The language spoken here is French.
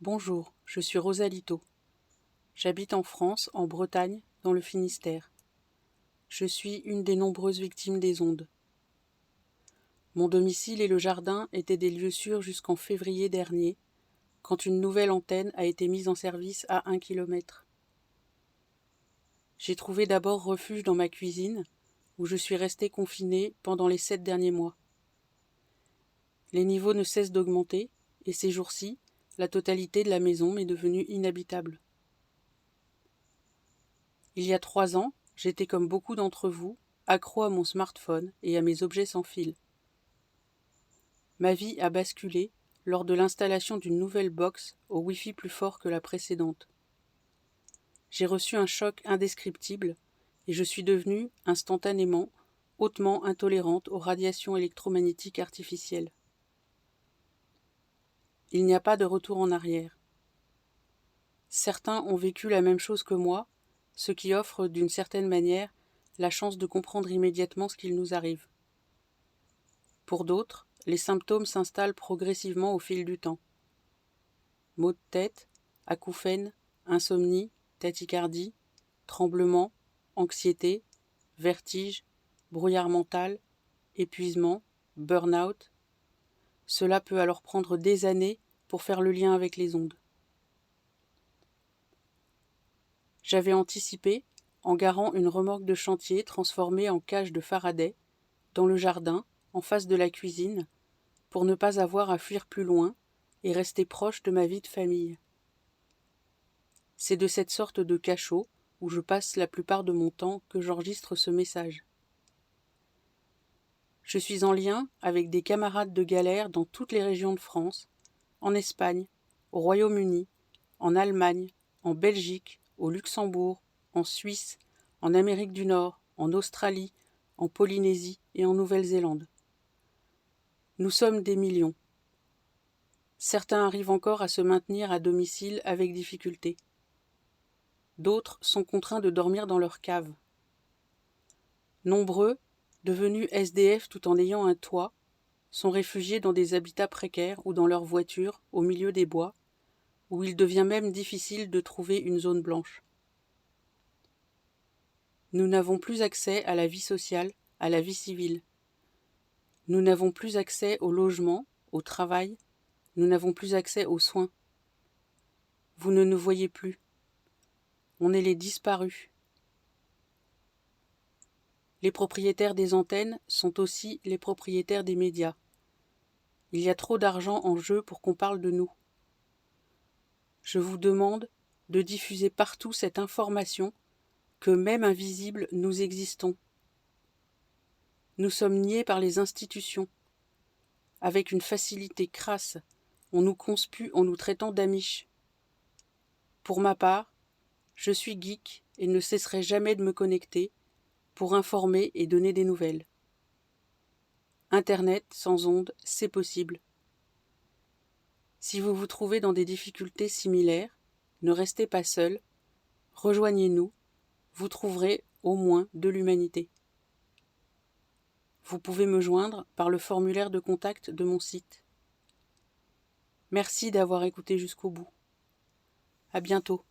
Bonjour, je suis Rosalito. J'habite en France, en Bretagne, dans le Finistère. Je suis une des nombreuses victimes des ondes. Mon domicile et le jardin étaient des lieux sûrs jusqu'en février dernier, quand une nouvelle antenne a été mise en service à 1 kilomètre. J'ai trouvé d'abord refuge dans ma cuisine, où je suis restée confinée pendant les 7 derniers mois. Les niveaux ne cessent d'augmenter, et ces jours-ci, la totalité de la maison m'est devenue inhabitable. Il y a 3 ans, j'étais comme beaucoup d'entre vous, accro à mon smartphone et à mes objets sans fil. Ma vie a basculé lors de l'installation d'une nouvelle box au Wi-Fi plus fort que la précédente. J'ai reçu un choc indescriptible et je suis devenue, instantanément, hautement intolérante aux radiations électromagnétiques artificielles. Il n'y a pas de retour en arrière. Certains ont vécu la même chose que moi, ce qui offre, d'une certaine manière, la chance de comprendre immédiatement ce qu'il nous arrive. Pour d'autres, les symptômes s'installent progressivement au fil du temps. Maux de tête, acouphènes, insomnie, tachycardie, tremblements, anxiété, vertige, brouillard mental, épuisement, burn-out. Cela peut alors prendre des années pour faire le lien avec les ondes. J'avais anticipé, en garant une remorque de chantier transformée en cage de Faraday, dans le jardin, en face de la cuisine, pour ne pas avoir à fuir plus loin et rester proche de ma vie de famille. C'est de cette sorte de cachot, où je passe la plupart de mon temps, que j'enregistre ce message. Je suis en lien avec des camarades de galère dans toutes les régions de France, en Espagne, au Royaume-Uni, en Allemagne, en Belgique, au Luxembourg, en Suisse, en Amérique du Nord, en Australie, en Polynésie et en Nouvelle-Zélande. Nous sommes des millions. Certains arrivent encore à se maintenir à domicile avec difficulté. D'autres sont contraints de dormir dans leur cave. Nombreux, devenus SDF tout en ayant un toit, sont réfugiés dans des habitats précaires ou dans leur voiture au milieu des bois, où il devient même difficile de trouver une zone blanche. Nous n'avons plus accès à la vie sociale, à la vie civile. Nous n'avons plus accès au logement, au travail, nous n'avons plus accès aux soins. Vous ne nous voyez plus. On est les disparus. Les propriétaires des antennes sont aussi les propriétaires des médias. Il y a trop d'argent en jeu pour qu'on parle de nous. Je vous demande de diffuser partout cette information que même invisibles nous existons. Nous sommes niés par les institutions. Avec une facilité crasse, on nous conspue en nous traitant d'amiches. Pour ma part, je suis geek et ne cesserai jamais de me connecter pour informer et donner des nouvelles. Internet sans ondes, c'est possible. Si vous vous trouvez dans des difficultés similaires, ne restez pas seul, rejoignez-nous, vous trouverez au moins de l'humanité. Vous pouvez me joindre par le formulaire de contact de mon site. Merci d'avoir écouté jusqu'au bout. À bientôt.